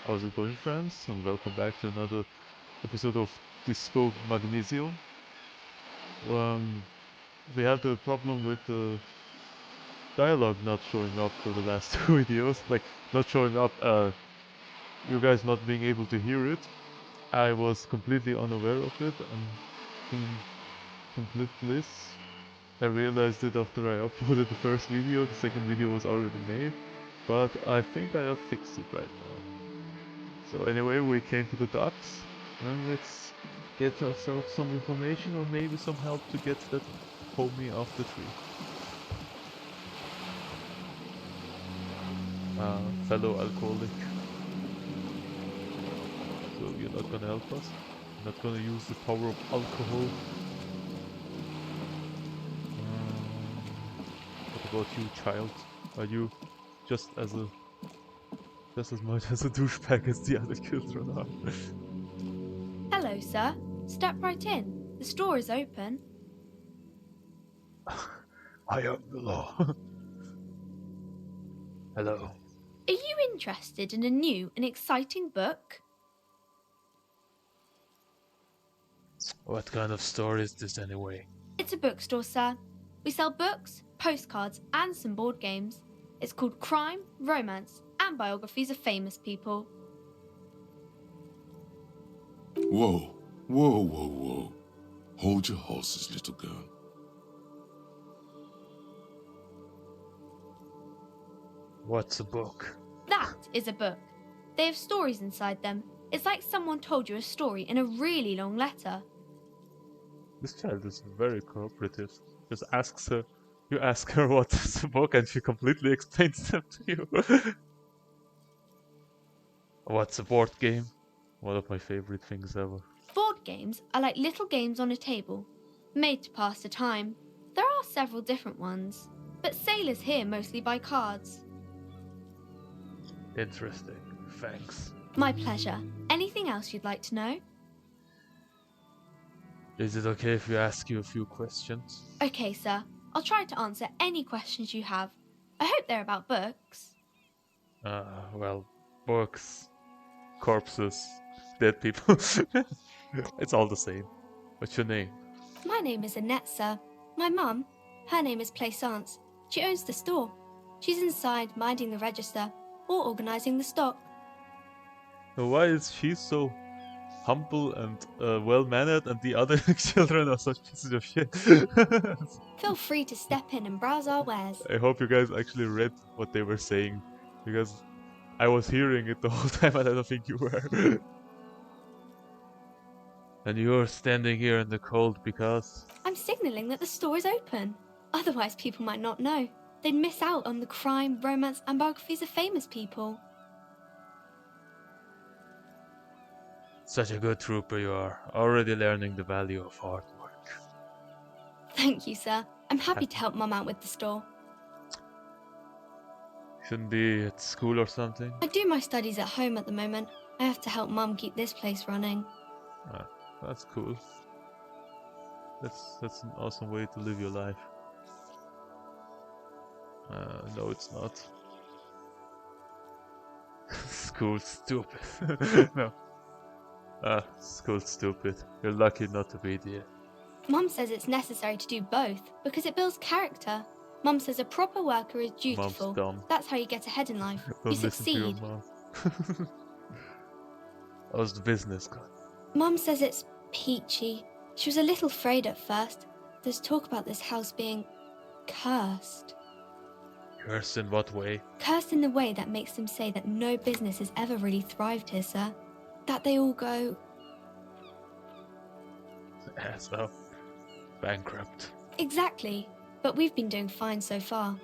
How's it going, friends? And welcome back to another episode of Disco Magnesium. Um, we had the problem with the dialogue not showing up for the last two videos, like not showing up, you guys not being able to hear it. I was completely unaware of it, and in complete bliss, I realized it after I uploaded the first video. The second video was already made, but I think I have fixed it right now. So anyway, we came to the docks, and let's get ourselves some information or maybe some help to get that homie off the tree. Fellow alcoholic. So you're not gonna help us? You're not gonna use the power of alcohol? What about you, child? Are you just as a just as much as a douchebag as the other children are? Hello, sir. Step right in. The store is open. I am the law. Hello. Are you interested in a new and exciting book? What kind of story is this anyway? It's a bookstore, sir. We sell books, postcards, and some board games. It's called Crime, Romance, and Biographies of Famous People. Whoa, whoa, whoa, whoa. Hold your horses, little girl. What's a book? That is a book. They have stories inside them. It's like someone told you a story in a really long letter. This child is very cooperative. Just asks her, you ask her what's the book, and she completely explains them to you. What's a board game? One of my favorite things ever. Board games are like little games on a table, made to pass the time. There are several different ones, but sailors here mostly buy cards. Interesting. Thanks. My pleasure. Anything else you'd like to know? Is it okay if we ask you a few questions? Okay, sir. I'll try to answer any questions you have. I hope they're about books. Well, books, corpses, dead people. It's all the same. What's your name? My name is Annette, sir. My mum, her name is Plaisance. She owns the store. She's inside minding the register or organising the stock. Why is she so humble and well-mannered, and the other children are such pieces of shit? Feel free to step in and browse our wares. I hope you guys actually read what they were saying, because I was hearing it the whole time and I don't think you were. And you're standing here in the cold because... I'm signalling that the store is open. Otherwise, people might not know. They'd miss out on the crime, romance, and biographies of famous people. Such a good trooper you are, already learning the value of hard work. Thank you, sir. I'm happy to help Mum out with the store. Shouldn't be at school or something? I do my studies at home at the moment. I have to help Mum keep this place running. That's cool. That's an awesome way to live your life. No, it's not. School's stupid. No. School's stupid. You're lucky not to be there. Mum says it's necessary to do both because it builds character. Mum says a proper worker is dutiful. Mom's dumb. That's how you get ahead in life. Don't You listen to your succeed. mom. How's the business going? Mum says it's peachy. She was a little afraid at first. There's talk about this house being cursed. Cursed in what way? Cursed in the way that makes them say that no business has ever really thrived here, sir. That they all go... So, bankrupt. Exactly. But we've been doing fine so far.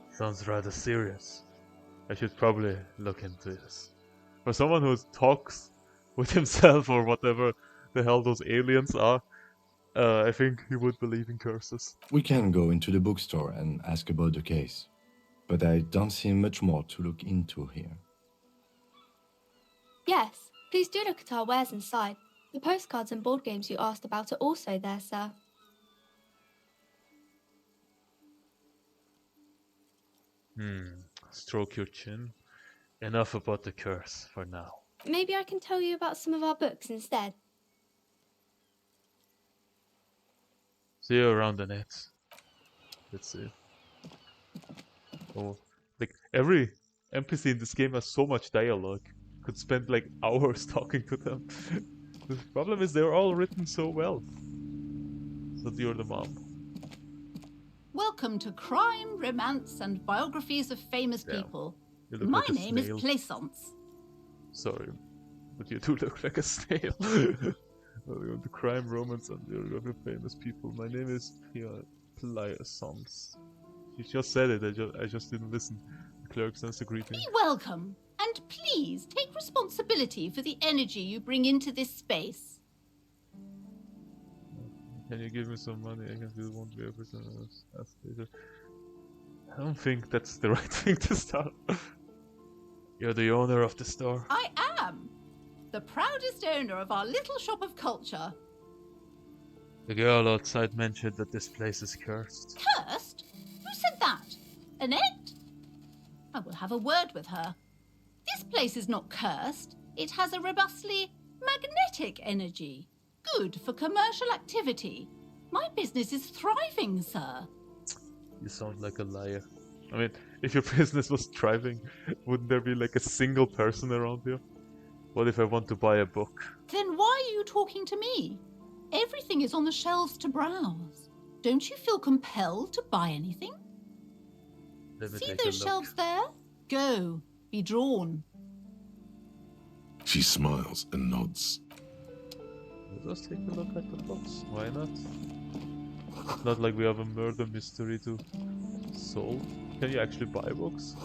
Sounds rather serious. I should probably look into this. For someone who talks with himself or whatever the hell those aliens are, I think he would believe in curses. We can go into the bookstore and ask about the case, but I don't see much more to look into here. Yes, please do look at our wares inside. The postcards and board games you asked about are also there, sir. Stroke your chin. Enough about the curse for now. Maybe I can tell you about some of our books instead. See you around the net. That's it. Oh, like every NPC in this game has so much dialogue. Could spend like hours talking to them. The problem is they're all written so well. So you're the mom. Welcome to Crime, Romance, and Biographies of Famous Damn. People. You look My like a name is snail. Plaisance. Sorry, but you do look like a snail. We're going to crime, romance, and you're going to famous people. My name is Plaisance. She just said it. I just didn't listen. The clerk sends a greeting. Be welcome, and please take responsibility for the energy you bring into this space. Can you give me some money? I can do laundry every time I ask later. I don't think that's the right thing to start. You're the owner of the store. I am the proudest owner of our little shop of culture. The girl outside mentioned that this place is cursed. Cursed? Who said that? Annette? I will have a word with her. This place is not cursed. It has a robustly magnetic energy. Good for commercial activity. My business is thriving, sir. You sound like a liar. I mean, if your business was thriving, wouldn't there be like a single person around here? What if I want to buy a book? Then why are you talking to me? Everything is on the shelves to browse. Don't you feel compelled to buy anything? Let me See take a those look. shelves there? Go. Be drawn. She smiles and nods. Let us take a look at the books. Why not? It's not like we have a murder mystery to solve. Can you actually buy books?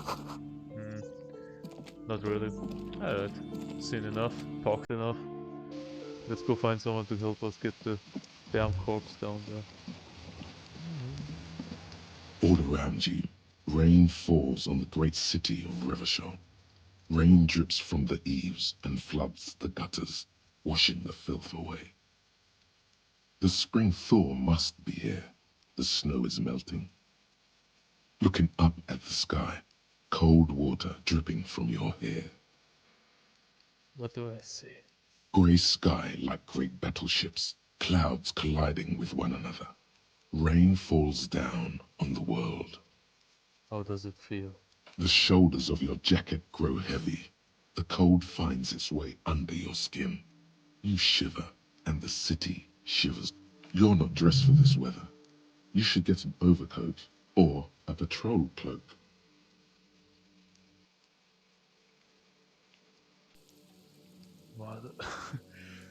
Not really. Alright. Seen enough. Talked enough. Let's go find someone to help us get the damn corpse down there. All around you, rain falls on the great city of Revachol. Rain drips from the eaves and floods the gutters, washing the filth away. The spring thaw must be here. The snow is melting. Looking up at the sky, cold water dripping from your hair. What do I see? Grey sky like great battleships, clouds colliding with one another. Rain falls down on the world. How does it feel? The shoulders of your jacket grow heavy. The cold finds its way under your skin. You shiver, and the city shivers. You're not dressed for this weather. You should get an overcoat or a patrol cloak. What?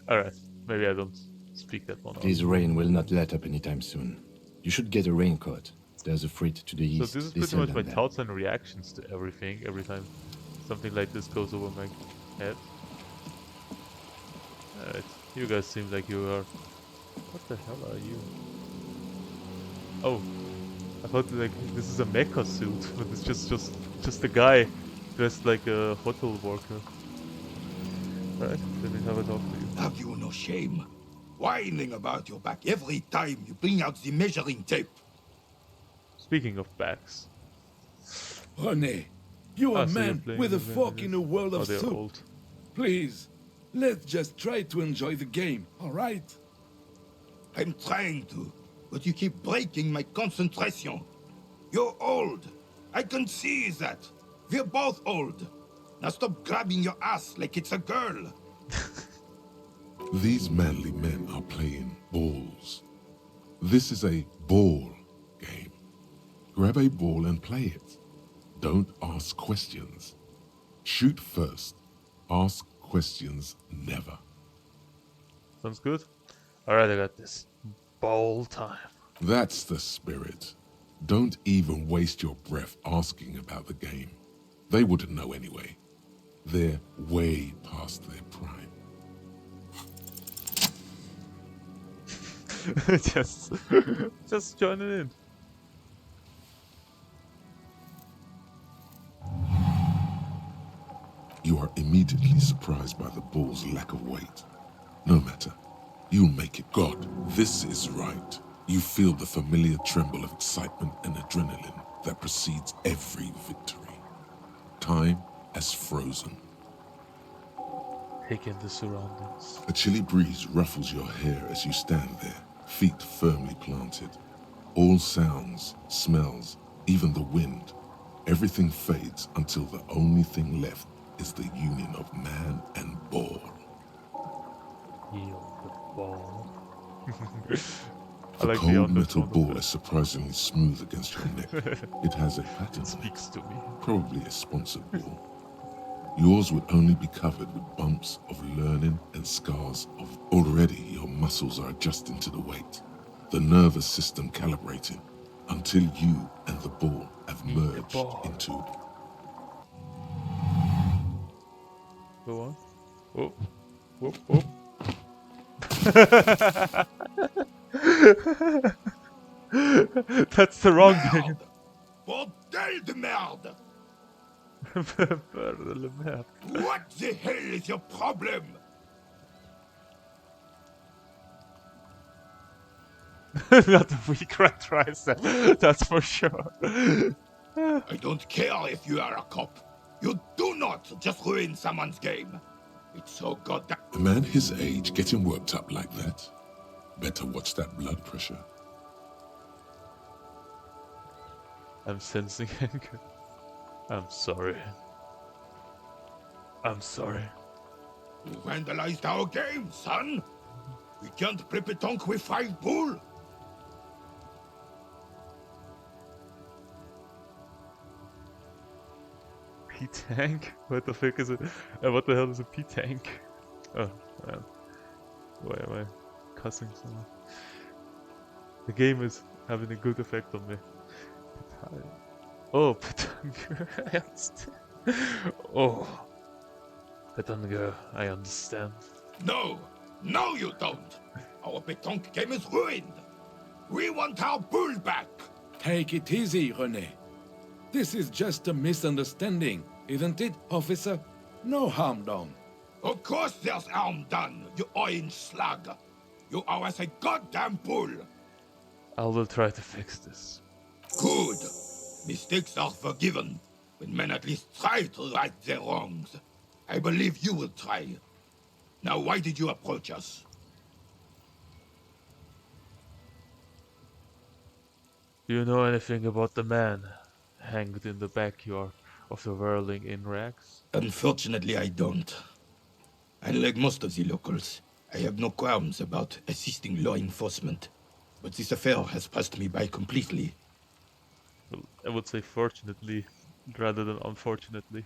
Alright, maybe I don't speak that one out. This rain will not let up anytime soon. You should get a raincoat. There's a freight to the So east. this is They pretty sell much them my there. thoughts and reactions to everything, every time something like this goes over my head. Alright, you guys seem like you are... What the hell are you? Oh, I thought like this is a mecha suit, but it's just a guy dressed like a hotel worker. Alright, let me have a talk to you. Have you no shame? Whining about your back every time you bring out the measuring tape. Speaking of backs, Honey, you're a so you're man playing with a with fork in a images. world Oh, of they're soup. old. Please, let's just try to enjoy the game, all right? I'm trying to, but you keep breaking my concentration. You're old. I can see that. We're both old. Now stop grabbing your ass like it's a girl. These manly men are playing balls. This is a ball game. Grab a ball and play it. Don't ask questions. Shoot first. Ask questions never. Sounds good? Alright, I got this. Ball time. That's the spirit. Don't even waste your breath asking about the game. They wouldn't know anyway. They're way past their prime. just joining in. You are immediately surprised by the ball's lack of weight. No matter. You'll make it. God, this is right. You feel the familiar tremble of excitement and adrenaline that precedes every victory. Time has frozen. Take in the surroundings. A chilly breeze ruffles your hair as you stand there, feet firmly planted. All sounds, smells, even the wind, everything fades until the only thing left is the union of man and ball. Heal the ball. I The like the cold metal undertone of ball that. is surprisingly smooth against your neck. It has a pattern, It speaks to me. probably a sponsored ball. Yours would only be covered with bumps of learning and scars of already your muscles are adjusting to the weight, the nervous system calibrating, until you and the ball have Eat the merged ball. into Go on. Oh. Whoop, whoop. That's the wrong game. Merde! Bordel de merde! Beurre de merde. What the hell is your problem? Not a weak rat tricep, that's for sure. I don't care if you are a cop. You do not just ruin someone's game. It's so goddamn... a man his age getting worked up like that. Better watch that blood pressure. I'm sensing anger. I'm sorry. I'm sorry. You vandalized our game, son. We can't play pétanque with 5 bull. P-Tank? What the fuck is it? What the hell is a P-Tank? Oh, man. Why am I cussing so much? The game is having a good effect on me. Oh, Petanque. I understand. Oh, Petanque, I understand. No, no you don't. Our pétanque game is ruined. We want our bull back. Take it easy, René. This is just a misunderstanding, isn't it, officer? No harm done. Of course there's harm done, you orange slug. You owe us a goddamn bull. I will try to fix this. Good. Mistakes are forgiven when men at least try to right their wrongs. I believe you will try. Now, why did you approach us? Do you know anything about the man hanged in the backyard of the whirling in rags? Unfortunately, I don't. Unlike most of the locals, I have no qualms about assisting law enforcement. But this affair has passed me by completely. Well, I would say fortunately rather than unfortunately.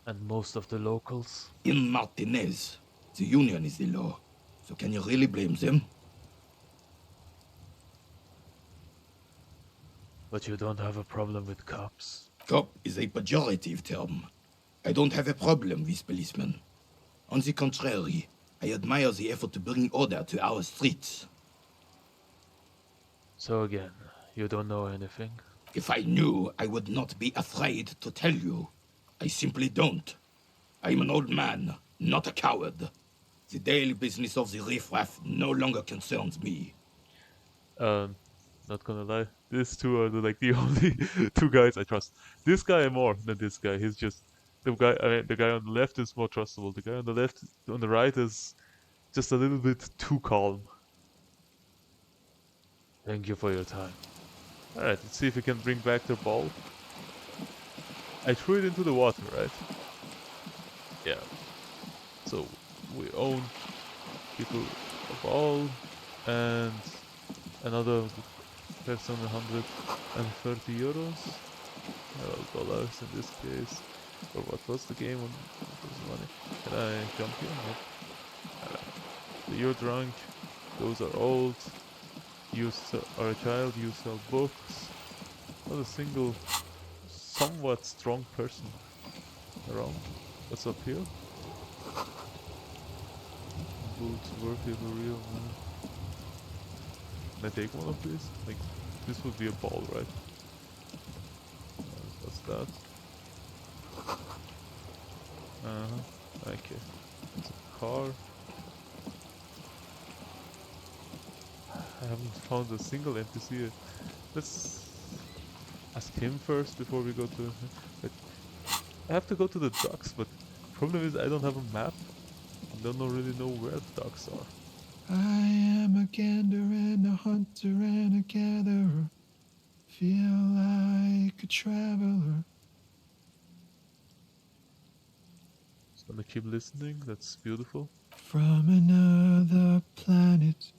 And most of the locals? In Martinez, the union is the law. So can you really blame them? But you don't have a problem with cops. Cop is a pejorative term. I don't have a problem with policemen. On the contrary, I admire the effort to bring order to our streets. So again, you don't know anything? If I knew, I would not be afraid to tell you. I simply don't. I'm an old man, not a coward. The daily business of the riffraff no longer concerns me. Not gonna lie, these two are the only two guys I trust. This guy more than this guy. He's just the guy. I mean, the guy on the left is more trustable. The guy on the left, on the right, is just a little bit too calm. Thank you for your time. All right, let's see if we can bring back the ball. I threw it into the water, right? Yeah. So we own people a ball and another person 130 euros, dollars in this case. Or what was the game? What was the money? Can I jump here? Nope. Alright. So you're drunk. Those are old. You are a child. You sell books. Not a single, somewhat strong person around. What's up here? Boots worthy of a real man. Can I take one of these? Like, this would be a ball, right? What's that? Okay. It's a car. I haven't found a single NPC yet. Let's ask him first before we go to... But I have to go to the docks, but problem is I don't have a map. I don't really know where the docks are. I am a gander and a hunter and a gatherer. Feel like a traveler. Just gonna keep listening. That's beautiful. From another planet.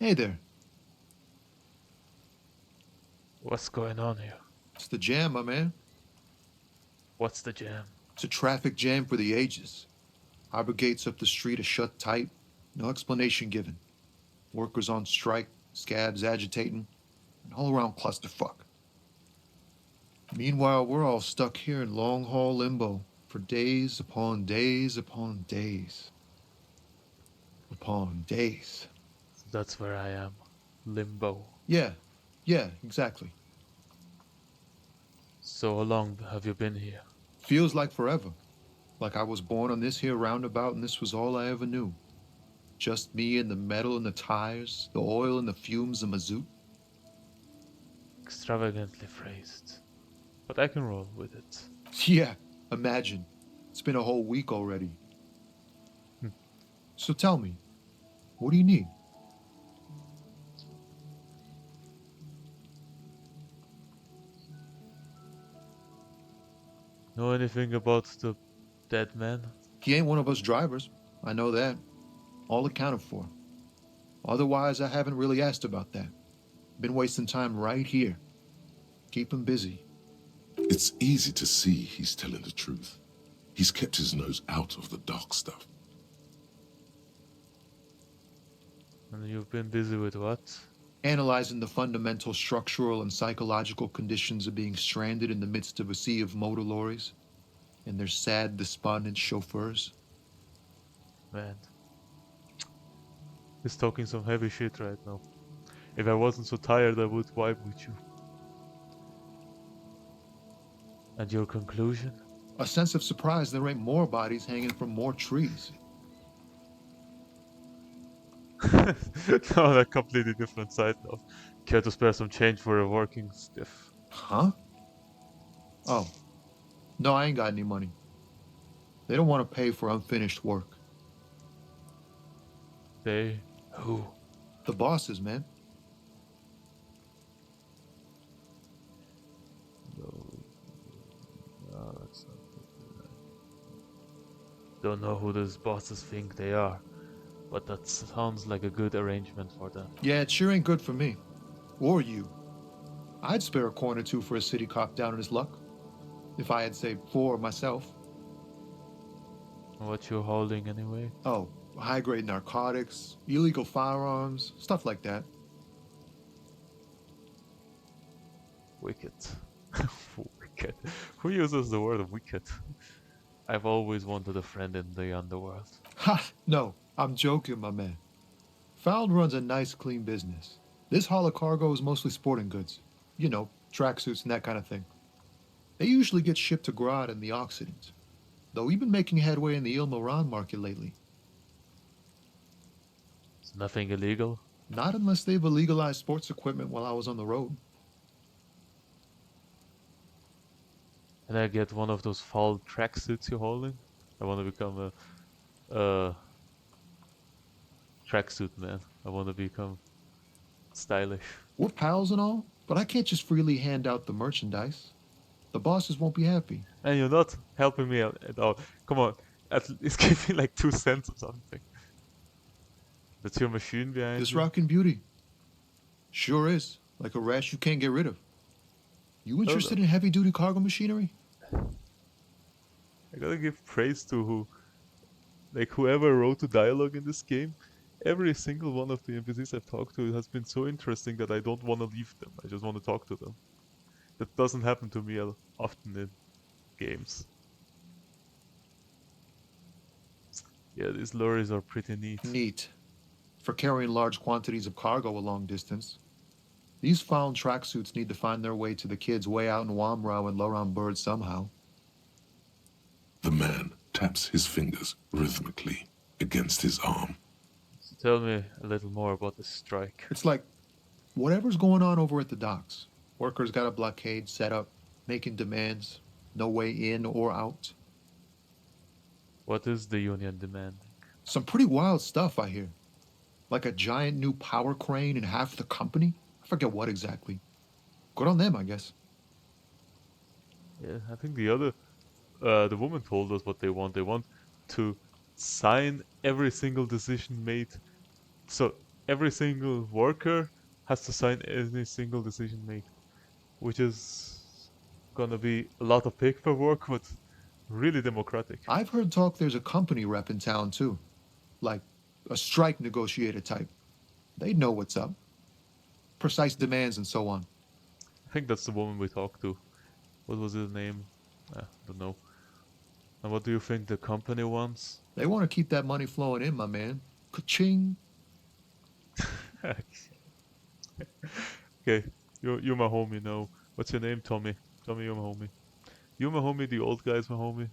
Hey there. What's going on here? It's the jam, my man. What's the jam? It's a traffic jam for the ages. Harbor gates up the street are shut tight. No explanation given. Workers on strike, scabs agitating, an all-around clusterfuck. Meanwhile, we're all stuck here in long-haul limbo for days upon days upon days. Upon days. That's where I am. Limbo. Yeah, exactly. So how long have you been here? Feels like forever. Like I was born on this here roundabout and this was all I ever knew. Just me and the metal and the tires, the oil and the fumes of mazout. Extravagantly phrased. But I can roll with it. Yeah, imagine. It's been a whole week already. So tell me, what do you need? Know anything about the dead man? He ain't one of us drivers. I know that. All accounted for. Otherwise, I haven't really asked about that. Been wasting time right here. Keep him busy. It's easy to see he's telling the truth. He's kept his nose out of the dark stuff. And you've been busy with what? Analyzing the fundamental structural and psychological conditions of being stranded in the midst of a sea of motor lorries and their sad, despondent chauffeurs. Man. He's talking some heavy shit right now. If I wasn't so tired, I would vibe with you. And your conclusion? A sense of surprise there ain't more bodies hanging from more trees. No, a completely different side now. Care to spare some change for a working stiff? Huh? Oh. No, I ain't got any money. They don't want to pay for unfinished work. They? Who? The bosses, man. No, that's not good. Don't know who those bosses think they are, but that sounds like a good arrangement for them. Yeah, it sure ain't good for me. Or you. I'd spare a coin or two for a city cop down on his luck. If I had, say, 4 myself. What you holding anyway? Oh, high-grade narcotics, illegal firearms, stuff like that. Wicked. Wicked. Who uses the word wicked? I've always wanted a friend in the underworld. Ha! No, I'm joking, my man. Found runs a nice, clean business. This haul of cargo is mostly sporting goods. You know, tracksuits and that kind of thing. They usually get shipped to Grad and the Occident. Though we've been making headway in the Il Moran market lately. It's nothing illegal? Not unless they've illegalized sports equipment while I was on the road. Can I get one of those fall tracksuits you're holding? I want to become a tracksuit man. I want to become stylish. We're pals and all, but I can't just freely hand out the merchandise. The bosses won't be happy. And you're not helping me out at all. Come on, at least give me like 2 cents or something. That's your machine behind This you? rockin' beauty. Sure is. Like a rash you can't get rid of. You interested in heavy-duty cargo machinery? I gotta give praise to whoever wrote the dialogue in this game. Every single one of the NPCs I've talked to has been so interesting that I don't want to leave them. I just want to talk to them. That doesn't happen to me often in games. Yeah, these lorries are pretty neat. Neat. For carrying large quantities of cargo a long distance. These found tracksuits need to find their way to the kids way out in Wamrau and Loran Bird somehow. The man taps his fingers rhythmically against his arm. Tell me a little more about the strike. It's like whatever's going on over at the docks. Workers got a blockade set up, making demands, no way in or out. What is the union demanding? Some pretty wild stuff, I hear. Like a giant new power crane in half the company? I forget what exactly. Good on them, I guess. Yeah, I think the woman told us what they want. They want to sign every single decision made. So every single worker has to sign any single decision made, which is gonna be a lot of paperwork, but really democratic. I've heard talk there's a company rep in town, too. Like a strike negotiator type. They'd know what's up. Precise demands and so on. I think that's the woman we talked to. What was his name? I don't know. And what do you think the company wants? They want to keep that money flowing in, my man. Ka-ching. Okay, you're my homie now. What's your name, Tommy? Tommy, you're my homie. You're my homie. The old guy's my homie.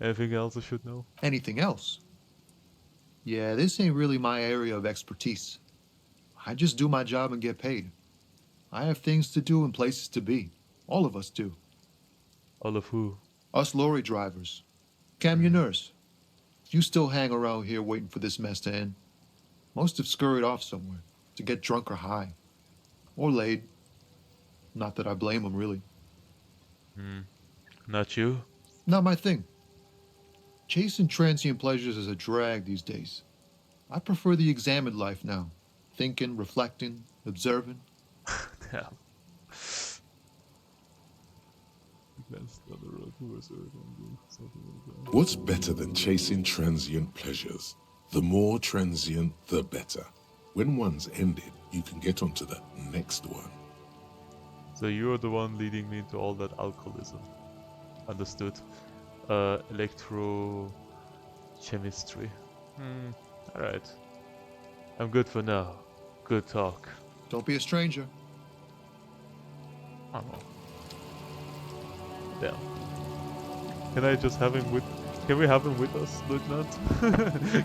Anything else I should know? Anything else? Yeah, this ain't really my area of expertise. I just do my job and get paid. I have things to do and places to be. All of us do. All of who? Us lorry drivers. Camioners. You still hang around here waiting for this mess to end. Most have scurried off somewhere to get drunk or high. Or laid. Not that I blame them, really. Not you? Not my thing. Chasing transient pleasures is a drag these days. I prefer the examined life now. Thinking, reflecting, observing. Damn. What's better than chasing transient pleasures? The more transient, the better. When one's ended, you can get onto the next one. So you're the one leading me into all that alcoholism. Understood. Electrochemistry. Alright. I'm good for now. Good talk. Don't be a stranger. Oh. Damn. Can I just have him with... Can we have him with us, Lieutenant?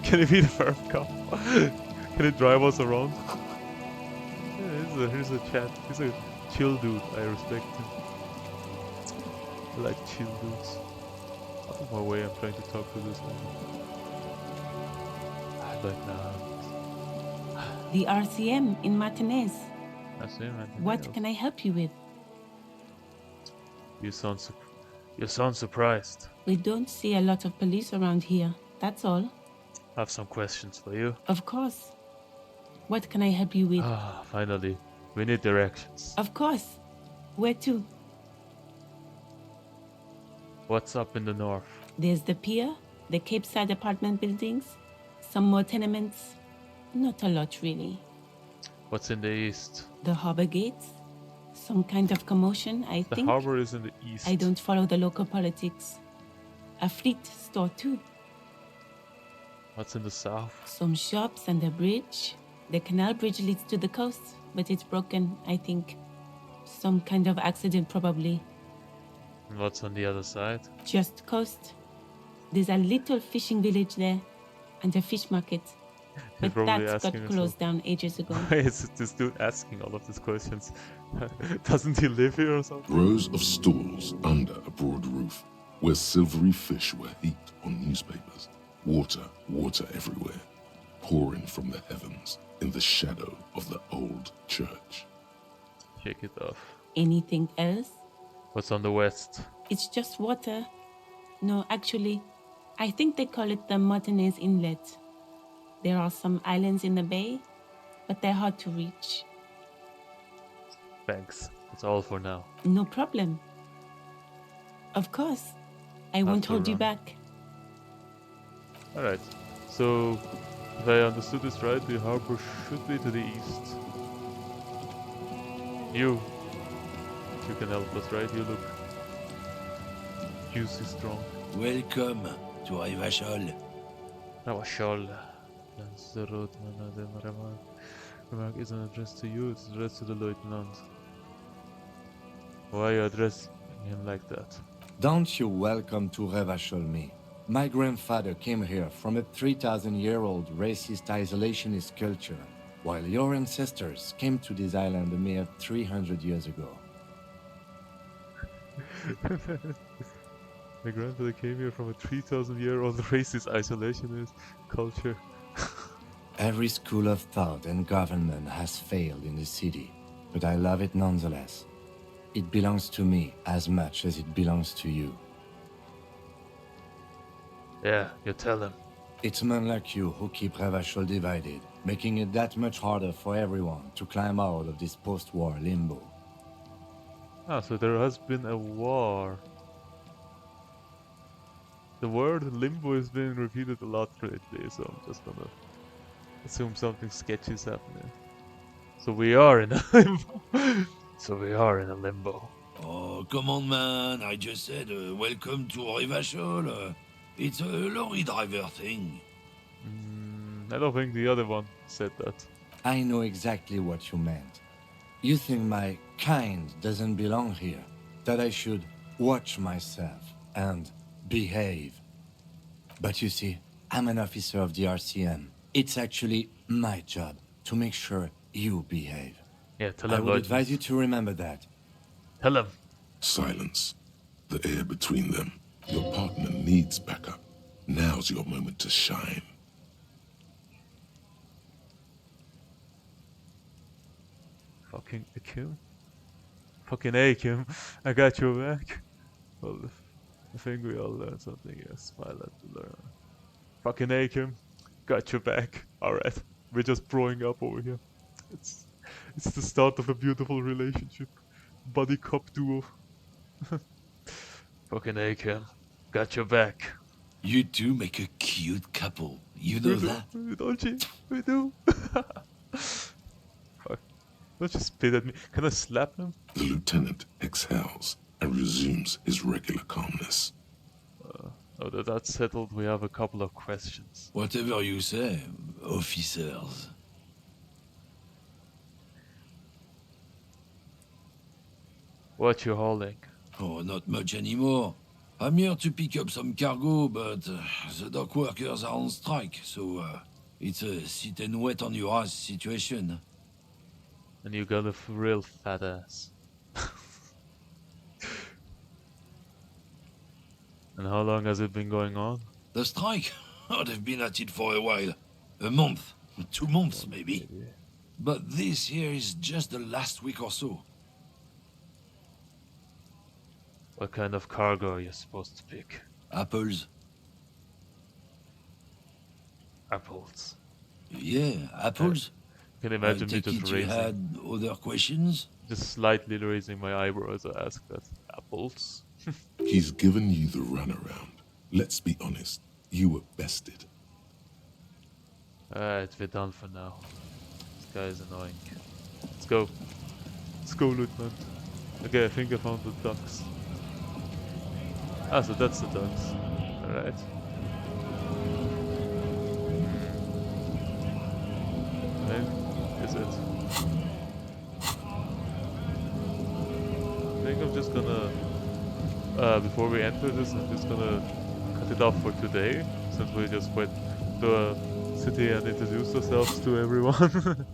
Can he be the first cop? Can he drive us around? Yeah, here's a chat. He's a chill dude. I respect him. I like chill dudes. Out of my way, I'm trying to talk to this woman. Lieutenant. The RCM in Martinez. RCM Martinez. What can I help you with? You sound surprised. We don't see a lot of police around here. That's all. I have some questions for you. Of course. What can I help you with? Ah, finally. We need directions. Of course. Where to? What's up in the north? There's the pier, the Cape Side apartment buildings, some more tenements. Not a lot, really. What's in the east? The harbor gates. Some kind of commotion, I think. The harbor is in the east. I don't follow the local politics. A fleet store, too. What's in the south? Some shops and a bridge. The canal bridge leads to the coast, but it's broken, I think. Some kind of accident, probably. And what's on the other side? Just coast. There's a little fishing village there, and a fish market. But that got closed down ages ago. Why is this dude asking all of these questions? Doesn't he live here or something? Rows of stalls under a broad roof, where silvery fish were heaped on newspapers. Water, water everywhere, pouring from the heavens in the shadow of the old church. Shake it off. Anything else? What's on the west? It's just water. No, actually, I think they call it the Martinez Inlet. There are some islands in the bay, but they're hard to reach. Thanks. That's all for now. No problem. Of course. I won't hold you back. Alright. So, if I understood this right, the harbor should be to the east. You can help us, right? You look juicy strong. Welcome to Rivachol. Rivachol. That's the road, man. The remark isn't addressed to you, it's addressed to the lieutenant. Why are you addressing him like that? Don't you welcome to Revachol me. My grandfather came here from a 3,000-year-old racist isolationist culture, while your ancestors came to this island a mere 300 years ago. My grandfather came here from a 3,000-year-old racist isolationist culture. Every school of thought and government has failed in the city, but I love it nonetheless. It belongs to me as much as it belongs to you. Yeah, you tell him. It's men like you who keep Revachol divided, making it that much harder for everyone to climb out of this post-war limbo. Ah, so there has been a war. The word limbo has been repeated a lot lately, so I'm just gonna assume something sketchy is happening. So we are in a limbo. So we are in a limbo. Oh, come on, man. I just said welcome to Rivachol. It's a lorry driver thing. I don't think the other one said that. I know exactly what you meant. You think my kind doesn't belong here, that I should watch myself and behave. But you see, I'm an officer of the RCM. It's actually my job to make sure you behave. Yeah, tell I him, would Lloyd. advise you to remember that. Tell him. Silence. The air between them. Your partner needs backup. Now's your moment to shine. Fucking Kim. Fucking A, Kim. I got your back. Well, I think we all learned something here. Smile at the learner. Fucking A, Kim. Got your back. Alright. We're just growing up over here. It's the start of a beautiful relationship. Buddy cop duo. Fucking A, Kim. Got your back. You two make a cute couple. You know that? Don't you? We do. Fuck. Don't you spit at me. Can I slap him? The lieutenant exhales and resumes his regular calmness. Oh, that's settled. We have a couple of questions. Whatever you say, officers. What you hauling? Oh, not much anymore. I'm here to pick up some cargo, but the dock workers are on strike, so it's a sit and wait on your ass situation. And you got a real fat ass. And how long has it been going on? The strike? Oh, they've been at it for a while. A month, 2 months maybe. But this here is just the last week or so. What kind of cargo are you supposed to pick? Apples? Apples. Yeah, apples. Can you imagine me take just it you raising, had other questions? just slightly raising my eyebrow as I ask that? Apples? He's given you the runaround. Let's be honest, you were bested. Alright, we're done for now. This guy is annoying. Let's go. Let's go, Lieutenant. Okay, I think I found the ducks. Ah, so that's the ducks. Alright. When is it? I think I'm just gonna... before we enter this, I'm just gonna cut it off for today, since we just went to the city and introduced ourselves to everyone.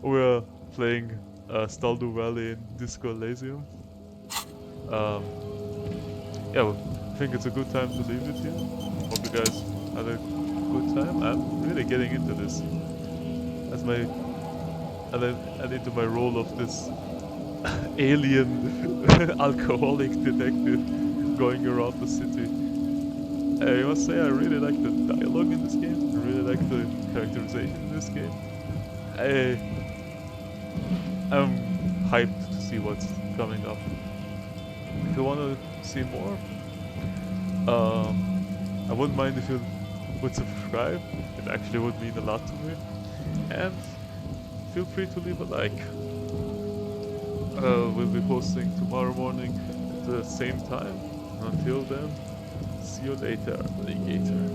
We're playing Staldu Valley in Disco Elysium. Yeah, well, I think it's a good time to leave it here. Hope you guys had a good time. I'm really getting into this as my and into my role of this alien alcoholic detective going around the city. I must say I really like the dialogue in this game. I really like the characterization in this game. I'm hyped to see what's coming up. If you want to see more, I wouldn't mind if you would subscribe. It actually would mean a lot to me. And feel free to leave a like. We'll be posting tomorrow morning at the same time. Until then, see you later, alligator.